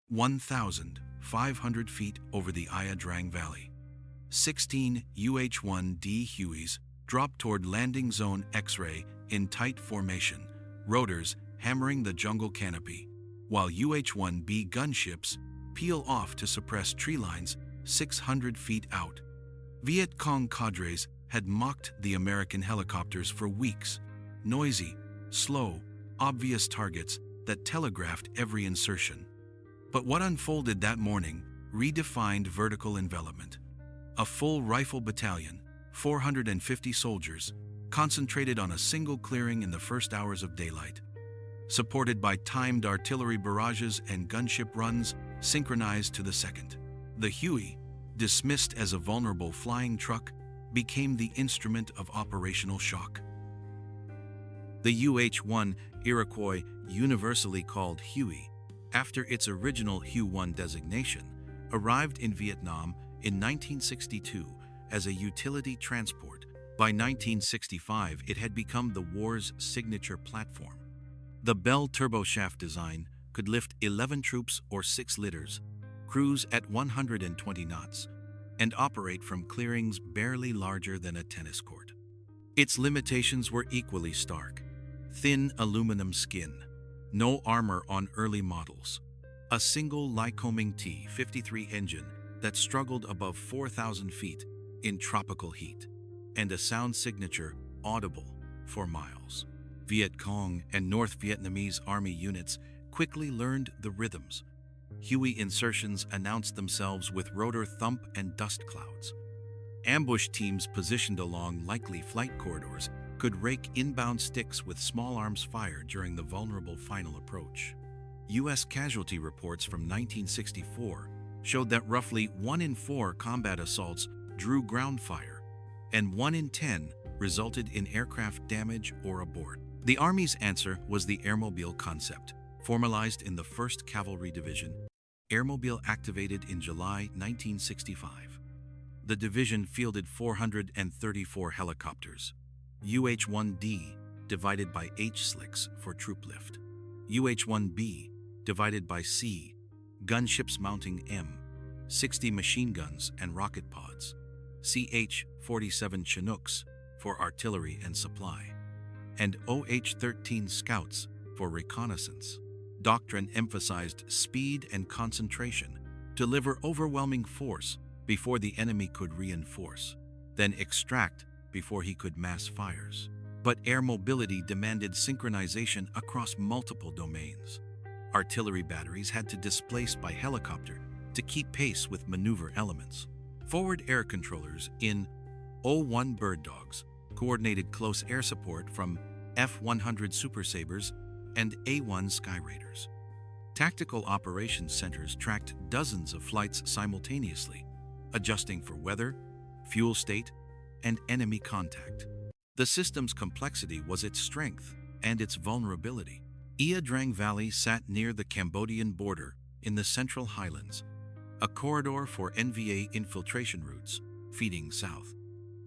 1,500 feet over the Ia Drang Valley. 16 UH-1D Hueys dropped toward landing zone X-ray in tight formation, rotors hammering the jungle canopy, while UH-1B gunships peel off to suppress tree lines 600 feet out. Viet Cong cadres had mocked the American helicopters for weeks, noisy, slow, obvious targets that telegraphed every insertion. But what unfolded that morning redefined vertical envelopment. A full rifle battalion, 450 soldiers, concentrated on a single clearing in the first hours of daylight. Supported by timed artillery barrages and gunship runs synchronized to the second. The Huey, dismissed as a vulnerable flying truck, became the instrument of operational shock. The UH-1 Iroquois, universally called Huey, after its original Hu-1 designation, arrived in Vietnam in 1962 as a utility transport. By 1965, it had become the war's signature platform. The Bell turboshaft design could lift 11 troops or 6 litters, cruise at 120 knots, and operate from clearings barely larger than a tennis court. Its limitations were equally stark. Thin aluminum skin, no armor on early models, a single Lycoming T-53 engine that struggled above 4,000 feet in tropical heat, and a sound signature audible for miles. Viet Cong and North Vietnamese Army units quickly learned the rhythms. Huey insertions announced themselves with rotor thump and dust clouds. Ambush teams positioned along likely flight corridors could rake inbound sticks with small arms fire during the vulnerable final approach. U.S. casualty reports from 1964 showed that roughly 1 in 4 combat assaults drew ground fire, and 1 in 10 resulted in aircraft damage or abort. The Army's answer was the Airmobile concept, formalized in the 1st Cavalry Division. Airmobile activated in July 1965. The division fielded 434 helicopters, UH-1D divided by H-slicks for troop lift, UH-1B divided by C, gunships mounting M, 60 machine guns and rocket pods, CH-47 Chinooks for artillery and supply, and OH-13 Scouts for reconnaissance. Doctrine emphasized speed and concentration, deliver overwhelming force before the enemy could reinforce, then extract before he could mass fires. But air mobility demanded synchronization across multiple domains. Artillery batteries had to displace by helicopter to keep pace with maneuver elements. Forward air controllers in O-1 Bird Dogs coordinated close air support from F-100 Super Sabres and A-1 Sky Raiders. Tactical operations centers tracked dozens of flights simultaneously, adjusting for weather, fuel state, and enemy contact. The system's complexity was its strength and its vulnerability. Ia Drang Valley sat near the Cambodian border in the Central Highlands, a corridor for NVA infiltration routes feeding south.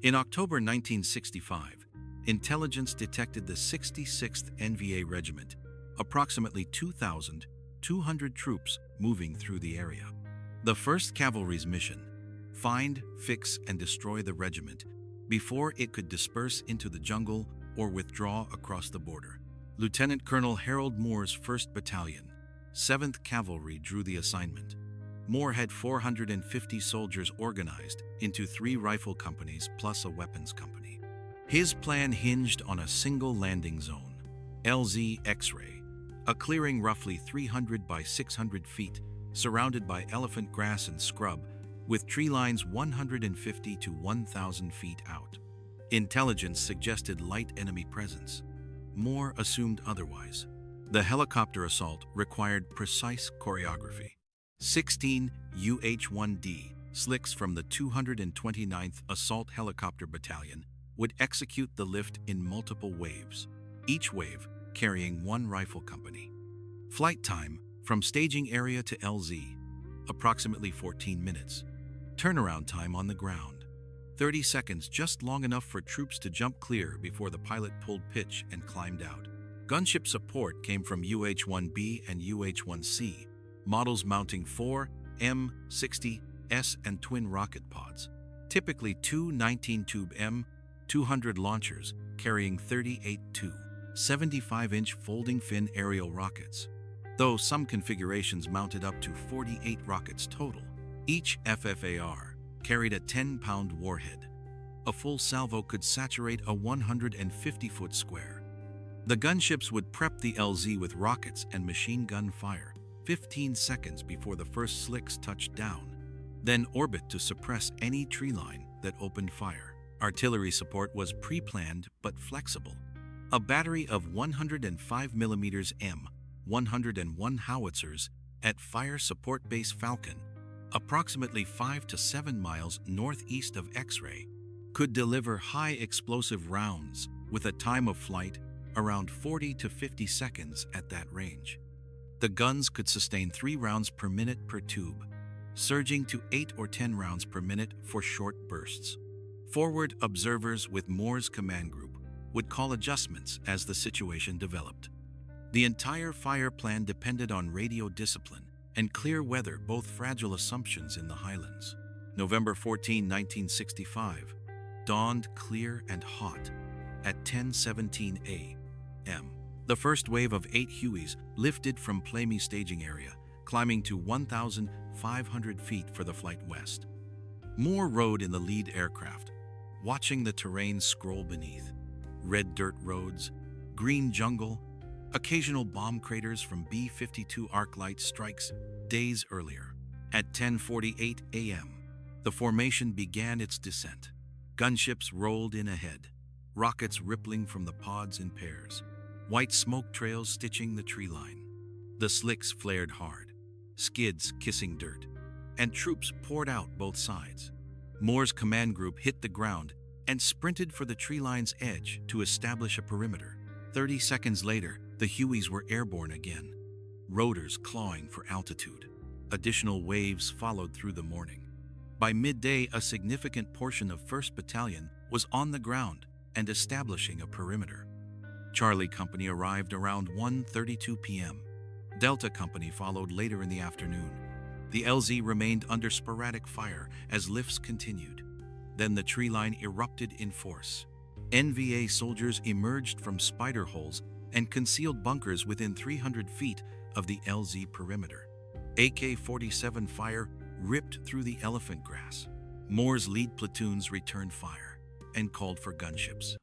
In October 1965, intelligence detected the 66th NVA Regiment, approximately 2,200 troops moving through the area. The 1st Cavalry's mission: find, fix, and destroy the regiment before it could disperse into the jungle or withdraw across the border. Lieutenant Colonel Harold Moore's 1st Battalion, 7th Cavalry drew the assignment. Moore had 450 soldiers organized into 3 rifle companies plus a weapons company. His plan hinged on a single landing zone, LZ X-ray, a clearing roughly 300 by 600 feet, surrounded by elephant grass and scrub, with tree lines 150 to 1,000 feet out. Intelligence suggested light enemy presence. Moore assumed otherwise. The helicopter assault required precise choreography. 16 UH-1D slicks from the 229th Assault Helicopter Battalion would execute the lift in multiple waves, each wave carrying 1 rifle company. Flight time from staging area to LZ, approximately 14 minutes. Turnaround time on the ground, 30 seconds, just long enough for troops to jump clear before the pilot pulled pitch and climbed out. Gunship support came from UH-1B and UH-1C, models mounting 4 M60S and twin rocket pods, typically two 19-tube M200 launchers carrying 38 75-inch folding fin aerial rockets, though some configurations mounted up to 48 rockets total. Each FFAR carried a 10-pound warhead. A full salvo could saturate a 150-foot square. The gunships would prep the LZ with rockets and machine gun fire 15 seconds before the first slicks touched down, then orbit to suppress any tree line that opened fire. Artillery support was pre-planned but flexible. A battery of 105mm M101 howitzers at Fire Support Base Falcon, approximately 5 to 7 miles northeast of X-ray, could deliver high explosive rounds with a time of flight around 40 to 50 seconds at that range. The guns could sustain 3 rounds per minute per tube, surging to 8 or 10 rounds per minute for short bursts. Forward observers with Moore's command group would call adjustments as the situation developed. The entire fire plan depended on radio discipline and clear weather, both fragile assumptions in the highlands. November 14, 1965, dawned clear and hot at 10:17 a.m. The first wave of 8 Hueys lifted from Playme staging area, climbing to 1,500 feet for the flight west. Moore rode in the lead aircraft, watching the terrain scroll beneath. Red dirt roads, green jungle, occasional bomb craters from B-52 arc light strikes days earlier. At 10:48 a.m., the formation began its descent. Gunships rolled in ahead, rockets rippling from the pods in pairs, white smoke trails stitching the tree line. The slicks flared hard, skids kissing dirt, and troops poured out both sides. Moore's command group hit the ground and sprinted for the tree line's edge to establish a perimeter. 30 seconds later, the Hueys were airborne again, rotors clawing for altitude. Additional waves followed through the morning. By midday, a significant portion of 1st Battalion was on the ground and establishing a perimeter. Charlie Company arrived around 1:32 p.m. Delta Company followed later in the afternoon. The LZ remained under sporadic fire as lifts continued. Then the tree line erupted in force. NVA soldiers emerged from spider holes and concealed bunkers within 300 feet of the LZ perimeter. AK-47 fire ripped through the elephant grass. Moore's lead platoons returned fire and called for gunships.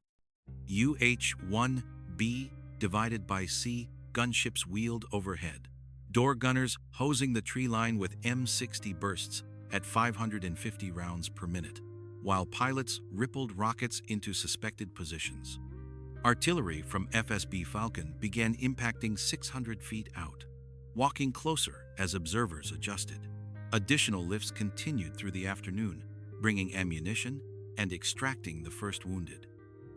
UH-1B divided by C gunships wheeled overhead, door gunners hosing the tree line with M60 bursts at 550 rounds per minute, while pilots rippled rockets into suspected positions. Artillery from FSB Falcon began impacting 600 feet out, walking closer as observers adjusted. Additional lifts continued through the afternoon, bringing ammunition and extracting the first wounded.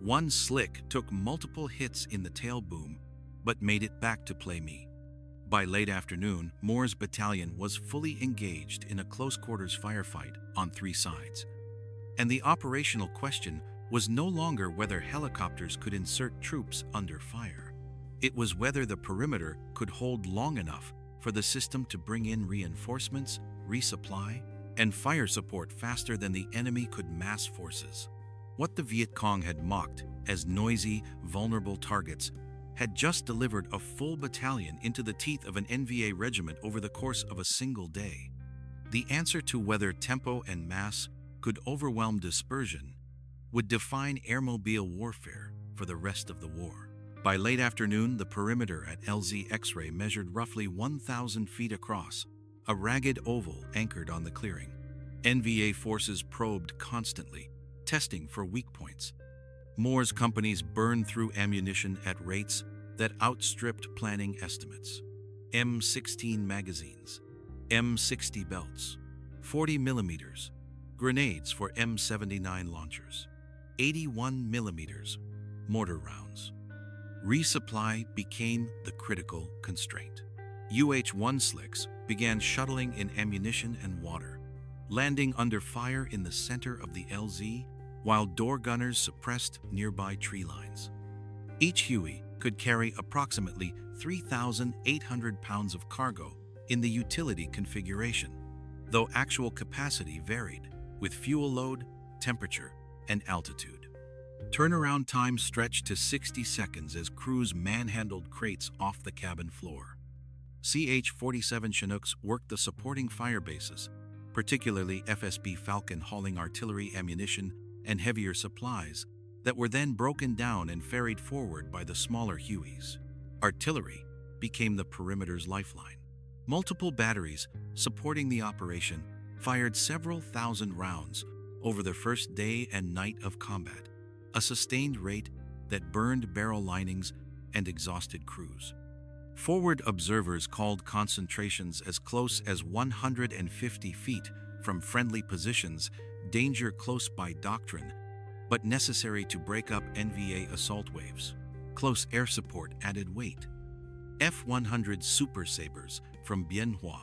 One slick took multiple hits in the tail boom, but made it back to Playme. By late afternoon, Moore's battalion was fully engaged in a close-quarters firefight on 3 sides, and the operational question was no longer whether helicopters could insert troops under fire. It was whether the perimeter could hold long enough for the system to bring in reinforcements, resupply, and fire support faster than the enemy could mass forces. What the Viet Cong had mocked as noisy, vulnerable targets had just delivered a full battalion into the teeth of an NVA regiment over the course of a single day. The answer to whether tempo and mass could overwhelm dispersion would define airmobile warfare for the rest of the war. By late afternoon, the perimeter at LZ X-ray measured roughly 1,000 feet across, a ragged oval anchored on the clearing. NVA forces probed constantly, testing for weak points. Moore's companies burned through ammunition at rates that outstripped planning estimates. M16 magazines, M60 belts, 40 millimeters, grenades for M79 launchers, 81 millimeters mortar rounds. Resupply became the critical constraint. UH-1 slicks began shuttling in ammunition and water, landing under fire in the center of the LZ, while door gunners suppressed nearby tree lines. Each Huey could carry approximately 3,800 pounds of cargo in the utility configuration, though actual capacity varied with fuel load, temperature, and altitude. Turnaround time stretched to 60 seconds as crews manhandled crates off the cabin floor. CH-47 Chinooks worked the supporting fire bases, particularly FSB Falcon hauling artillery ammunition and heavier supplies that were then broken down and ferried forward by the smaller Hueys. Artillery became the perimeter's lifeline. Multiple batteries supporting the operation fired several thousand rounds over the first day and night of combat, a sustained rate that burned barrel linings and exhausted crews. Forward observers called concentrations as close as 150 feet from friendly positions danger close by doctrine, but necessary to break up NVA assault waves. Close air support added weight. F-100 Super Sabres from Bien Hoa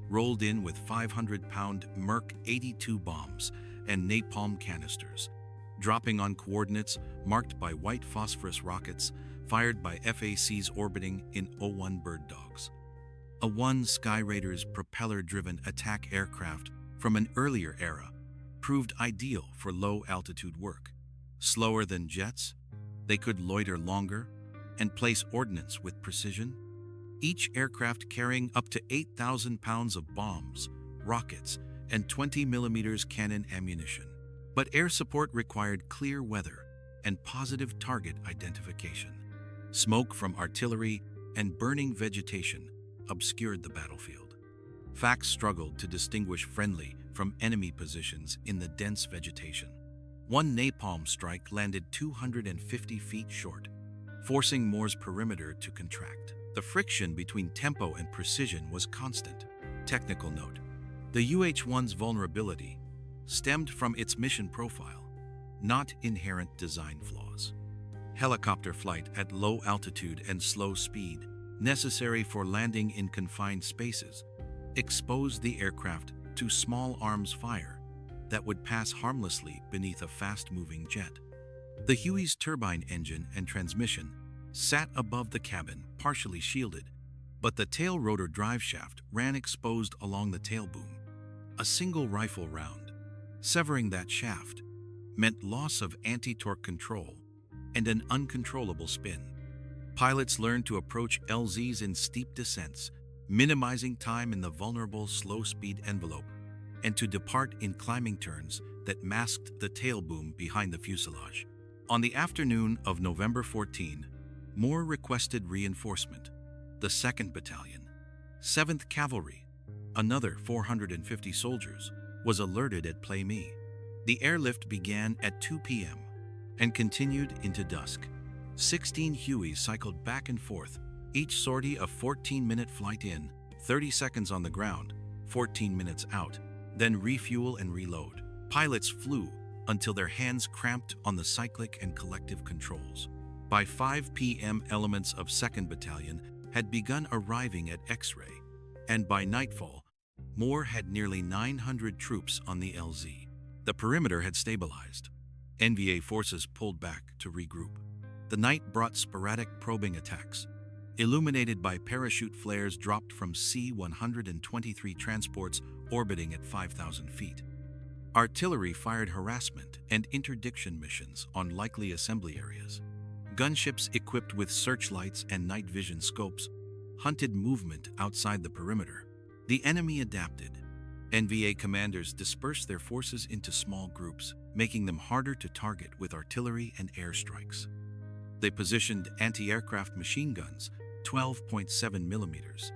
rolled in with 500-pound Merc 82 bombs and napalm canisters, dropping on coordinates marked by white phosphorus rockets fired by FACs orbiting in O-1 bird dogs. A-1 Sky Raiders propeller-driven attack aircraft from an earlier era proved ideal for low-altitude work. Slower than jets, they could loiter longer and place ordnance with precision, each aircraft carrying up to 8,000 pounds of bombs, rockets, and 20mm cannon ammunition. But air support required clear weather and positive target identification. Smoke from artillery and burning vegetation obscured the battlefield. FACs struggled to distinguish friendly from enemy positions in the dense vegetation. One napalm strike landed 250 feet short, forcing Moore's perimeter to contract. The friction between tempo and precision was constant. Technical note: the UH-1's vulnerability stemmed from its mission profile, not inherent design flaws. Helicopter flight at low altitude and slow speed, necessary for landing in confined spaces, exposed the aircraft to small arms fire that would pass harmlessly beneath a fast-moving jet. The Huey's turbine engine and transmission sat above the cabin, partially shielded, but the tail rotor driveshaft ran exposed along the tail boom. A single rifle round, severing that shaft, meant loss of anti-torque control and an uncontrollable spin. Pilots learned to approach LZs in steep descents, minimizing time in the vulnerable slow-speed envelope, and to depart in climbing turns that masked the tail boom behind the fuselage. On the afternoon of November 14, Moore requested reinforcement. The 2nd Battalion, 7th Cavalry, another 450 soldiers, was alerted at Play Me. The airlift began at 2 p.m. and continued into dusk. 16 Hueys cycled back and forth, each sortie a 14-minute flight in, 30 seconds on the ground, 14 minutes out, then refuel and reload. Pilots flew until their hands cramped on the cyclic and collective controls. By 5 p.m., elements of 2nd Battalion had begun arriving at X-Ray, and by nightfall, Moore had nearly 900 troops on the LZ. The perimeter had stabilized. NVA forces pulled back to regroup. The night brought sporadic probing attacks, illuminated by parachute flares dropped from C-123 transports orbiting at 5,000 feet. Artillery fired harassment and interdiction missions on likely assembly areas. Gunships equipped with searchlights and night vision scopes hunted movement outside the perimeter. The enemy adapted. NVA commanders dispersed their forces into small groups, making them harder to target with artillery and airstrikes. They positioned anti-aircraft machine guns, 12.7 millimeters,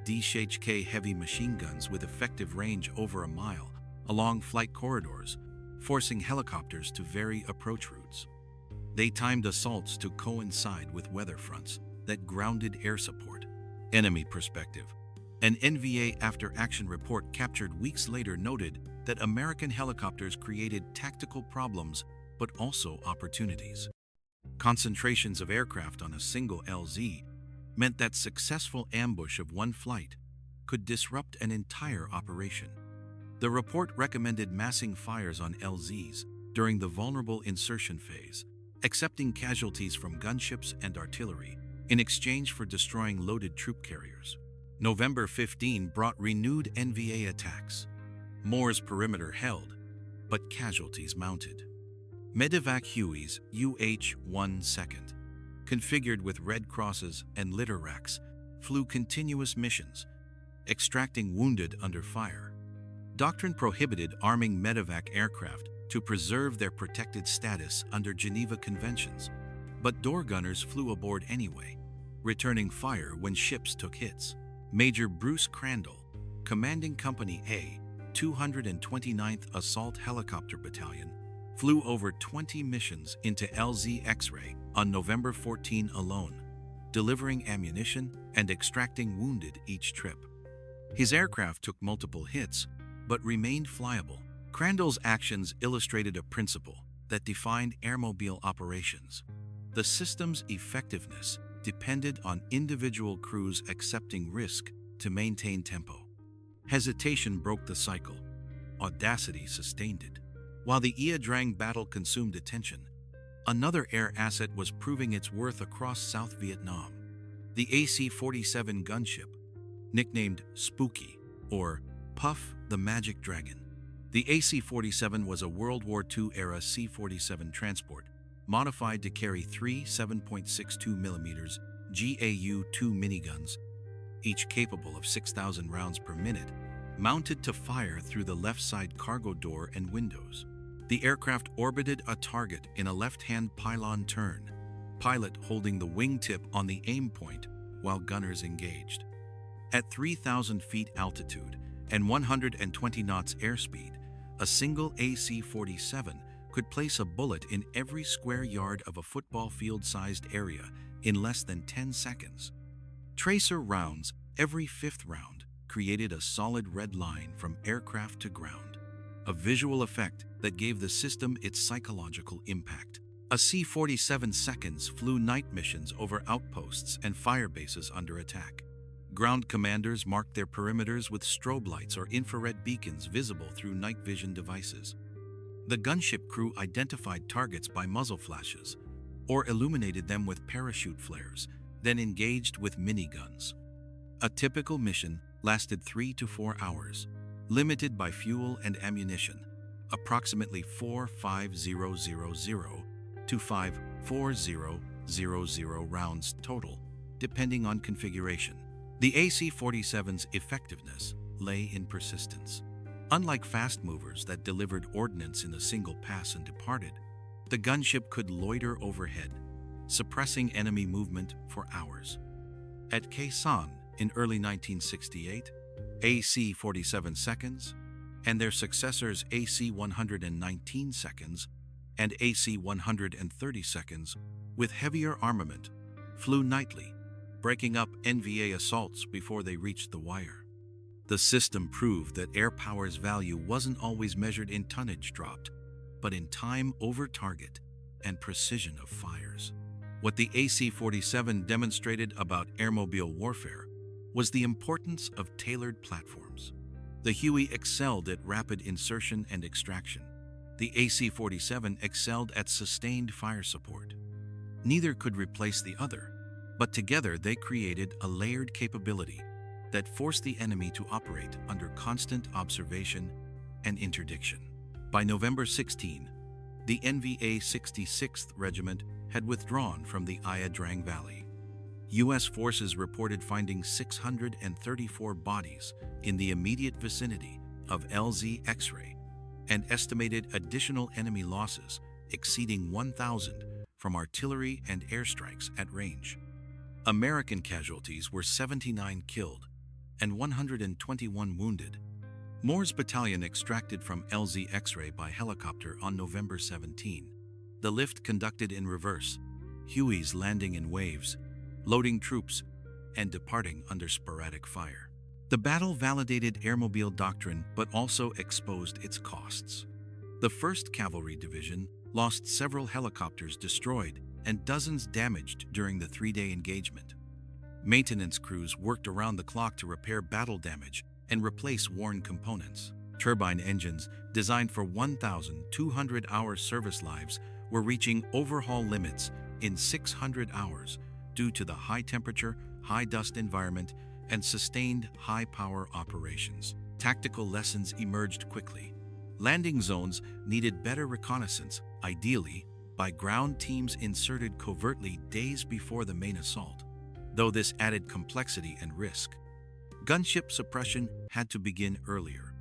DHK heavy machine guns with effective range over a mile, along flight corridors, forcing helicopters to vary approach routes. They timed assaults to coincide with weather fronts that grounded air support. Enemy perspective. An NVA after-action report captured weeks later noted that American helicopters created tactical problems but also opportunities. Concentrations of aircraft on a single LZ meant that successful ambush of one flight could disrupt an entire operation. The report recommended massing fires on LZs during the vulnerable insertion phase, accepting casualties from gunships and artillery in exchange for destroying loaded troop carriers. November 15 brought renewed NVA attacks. Moore's perimeter held, but casualties mounted. Medevac Hueys UH-1 second, configured with red crosses and litter racks, flew continuous missions, extracting wounded under fire. Doctrine prohibited arming medevac aircraft to preserve their protected status under Geneva Conventions, but door gunners flew aboard anyway, returning fire when ships took hits. Major Bruce Crandall, commanding Company A, 229th Assault Helicopter Battalion, flew over 20 missions into LZ X-ray on November 14 alone, delivering ammunition and extracting wounded each trip. His aircraft took multiple hits, but remained flyable. Crandall's actions illustrated a principle that defined airmobile operations. The system's effectiveness depended on individual crews accepting risk to maintain tempo. Hesitation broke the cycle. Audacity sustained it. While the Ia Drang battle consumed attention, another air asset was proving its worth across South Vietnam. The AC-47 gunship, nicknamed Spooky or Puff the Magic Dragon. The AC-47 was a World War II-era C-47 transport, modified to carry three 7.62mm GAU-2 miniguns, each capable of 6,000 rounds per minute, mounted to fire through the left side cargo door and windows. The aircraft orbited a target in a left-hand pylon turn, pilot holding the wingtip on the aim point while gunners engaged. At 3,000 feet altitude and 120 knots airspeed, a single AC-47 could place a bullet in every square yard of a football field-sized area in less than 10 seconds. Tracer rounds every fifth round created a solid red line from aircraft to ground, a visual effect that gave the system its psychological impact. A C-47 seconds flew night missions over outposts and fire bases under attack. Ground commanders marked their perimeters with strobe lights or infrared beacons visible through night vision devices. The gunship crew identified targets by muzzle flashes or illuminated them with parachute flares, then engaged with miniguns. A typical mission lasted 3 to 4 hours, limited by fuel and ammunition, approximately 45000 to 54000 rounds total, depending on configuration. The AC-47's effectiveness lay in persistence. Unlike fast movers that delivered ordnance in a single pass and departed, the gunship could loiter overhead, suppressing enemy movement for hours. At Khe Sanh in early 1968, AC-47 seconds and their successors AC-119 seconds and AC-130 seconds, with heavier armament, flew nightly, breaking up NVA assaults before they reached the wire. The system proved that air power's value wasn't always measured in tonnage dropped, but in time over target and precision of fires. What the AC-47 demonstrated about airmobile warfare was the importance of tailored platforms. The Huey excelled at rapid insertion and extraction. The AC-47 excelled at sustained fire support. Neither could replace the other, but together they created a layered capability that forced the enemy to operate under constant observation and interdiction. By November 16, the NVA 66th Regiment had withdrawn from the Ia Drang Valley. U.S. forces reported finding 634 bodies in the immediate vicinity of LZ X-ray and estimated additional enemy losses exceeding 1,000 from artillery and airstrikes at range. American casualties were 79 killed and 121 wounded. Moore's battalion extracted from LZ X-ray by helicopter on November 17. The lift conducted in reverse, Hueys landing in waves, loading troops, and departing under sporadic fire. The battle validated airmobile doctrine but also exposed its costs. The 1st Cavalry Division lost several helicopters destroyed and dozens damaged during the 3-day engagement. Maintenance crews worked around the clock to repair battle damage and replace worn components. Turbine engines designed for 1,200-hour service lives were reaching overhaul limits in 600 hours due to the high-temperature, high-dust environment and sustained high-power operations. Tactical lessons emerged quickly. Landing zones needed better reconnaissance, ideally by ground teams inserted covertly days before the main assault, though this added complexity and risk. Gunship suppression had to begin earlier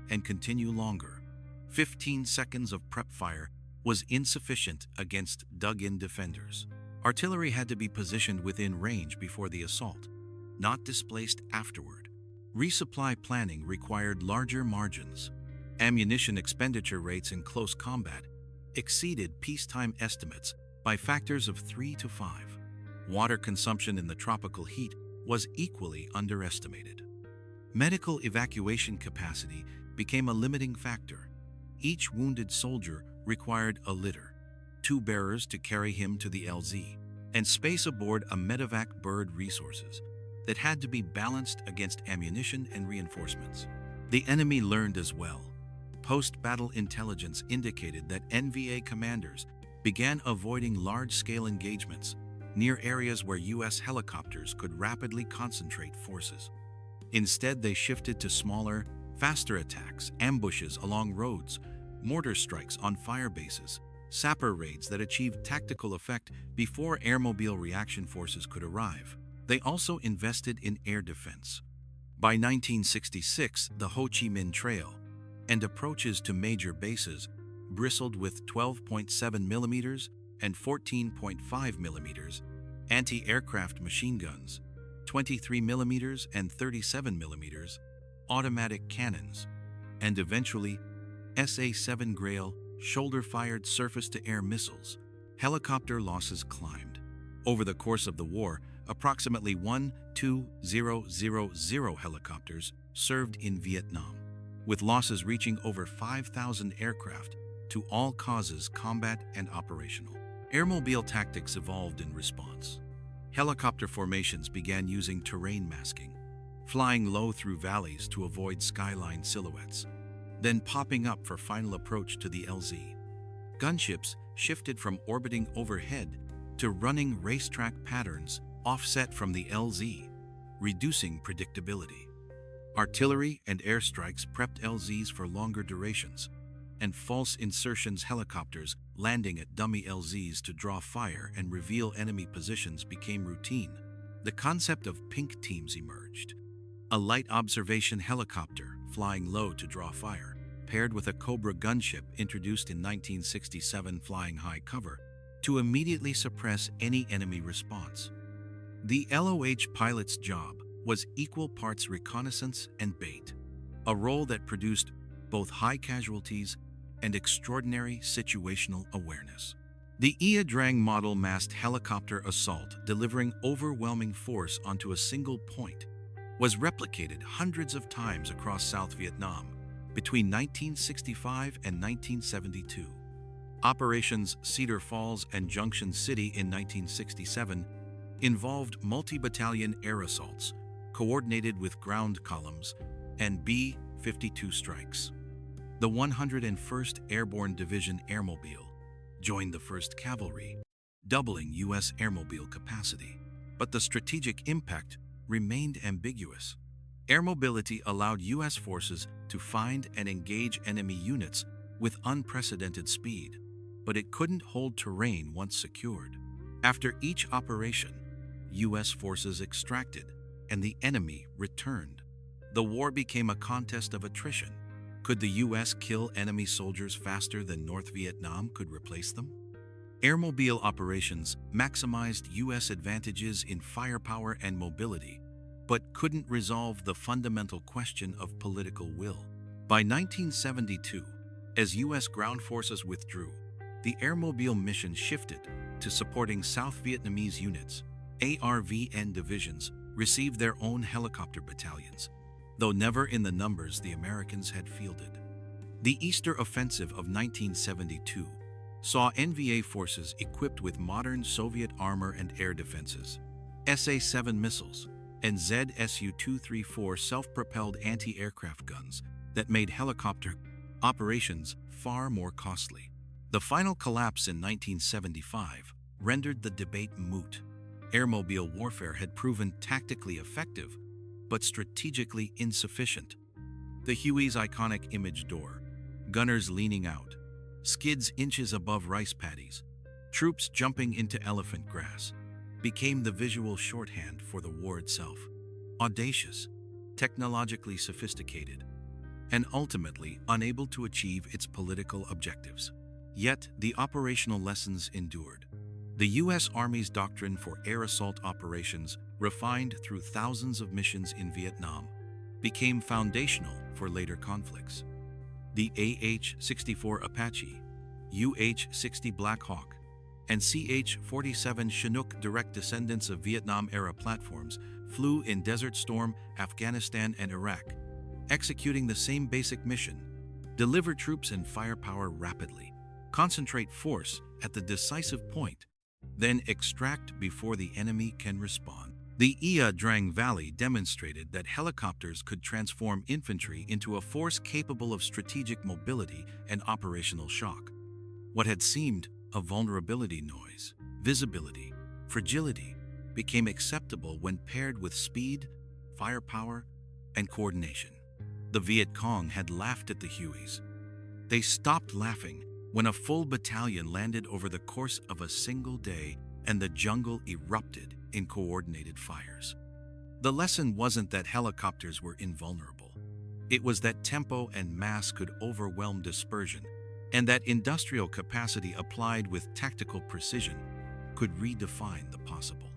and continue longer. 15 seconds of prep fire was insufficient against dug-in defenders. Artillery had to be positioned within range before the assault, not displaced afterward. Resupply planning required larger margins. Ammunition expenditure rates in close combat exceeded peacetime estimates by factors of 3 to 5. Water consumption in the tropical heat was equally underestimated. Medical evacuation capacity became a limiting factor. Each wounded soldier required a litter, 2 bearers to carry him to the LZ, and space aboard a medevac bird resources that had to be balanced against ammunition and reinforcements. The enemy learned as well. Post-battle intelligence indicated that NVA commanders began avoiding large-scale engagements near areas where U.S. helicopters could rapidly concentrate forces. Instead, they shifted to smaller, faster attacks, ambushes along roads, mortar strikes on fire bases, sapper raids that achieved tactical effect before airmobile reaction forces could arrive. They also invested in air defense. By 1966, the Ho Chi Minh Trail and approaches to major bases bristled with 12.7 mm and 14.5 mm anti-aircraft machine guns, 23 mm and 37 mm automatic cannons, and eventually SA-7 Grail shoulder-fired surface-to-air missiles. Helicopter losses climbed. Over the course of the war, approximately 1,2,000 helicopters served in Vietnam, with losses reaching over 5,000 aircraft to all causes, combat and operational. Airmobile tactics evolved in response. Helicopter formations began using terrain masking, flying low through valleys to avoid skyline silhouettes, then popping up for final approach to the LZ. Gunships shifted from orbiting overhead to running racetrack patterns offset from the LZ, reducing predictability. Artillery and airstrikes prepped LZs for longer durations, and false insertions helicopters landing at dummy LZs to draw fire and reveal enemy positions became routine. The concept of pink teams emerged. A light observation helicopter flying low to draw fire, paired with a Cobra gunship introduced in 1967 flying high cover to immediately suppress any enemy response. The LOH pilot's job was equal parts reconnaissance and bait, a role that produced both high casualties and extraordinary situational awareness. The Ia Drang model massed helicopter assault delivering overwhelming force onto a single point was replicated hundreds of times across South Vietnam between 1965 and 1972. Operations Cedar Falls and Junction City in 1967 involved multi-battalion air assaults, coordinated with ground columns, and B-52 strikes. The 101st Airborne Division Airmobile joined the 1st Cavalry, doubling U.S. airmobile capacity. But the strategic impact remained ambiguous. Air mobility allowed U.S. forces to find and engage enemy units with unprecedented speed, but it couldn't hold terrain once secured. After each operation, U.S. forces extracted and the enemy returned. The war became a contest of attrition. Could the U.S. kill enemy soldiers faster than North Vietnam could replace them? Airmobile operations maximized U.S. advantages in firepower and mobility, but couldn't resolve the fundamental question of political will. By 1972, as U.S. ground forces withdrew, the airmobile mission shifted to supporting South Vietnamese units. ARVN divisions received their own helicopter battalions, though never in the numbers the Americans had fielded. The Easter Offensive of 1972 saw NVA forces equipped with modern Soviet armor and air defenses, SA-7 missiles, and ZSU-234 self-propelled anti-aircraft guns that made helicopter operations far more costly. The final collapse in 1975 rendered the debate moot. Airmobile warfare had proven tactically effective, but strategically insufficient. The Hueys' iconic image door, gunners leaning out, skids inches above rice paddies, troops jumping into elephant grass, became the visual shorthand for the war itself. Audacious, technologically sophisticated, and ultimately unable to achieve its political objectives. Yet, the operational lessons endured. The U.S. Army's doctrine for air assault operations, refined through thousands of missions in Vietnam, became foundational for later conflicts. The AH-64 Apache, UH-60 Black Hawk, and CH-47 Chinook, direct descendants of Vietnam-era platforms, flew in Desert Storm, Afghanistan, and Iraq, executing the same basic mission: deliver troops and firepower rapidly, concentrate force at the decisive point, then extract before the enemy can respond. The Ia Drang Valley demonstrated that helicopters could transform infantry into a force capable of strategic mobility and operational shock. What had seemed a vulnerability noise, visibility, fragility, became acceptable when paired with speed, firepower, and coordination. The Viet Cong had laughed at the Hueys. They stopped laughing when a full battalion landed over the course of a single day and the jungle erupted in coordinated fires. The lesson wasn't that helicopters were invulnerable. It was that tempo and mass could overwhelm dispersion, and that industrial capacity applied with tactical precision could redefine the possible.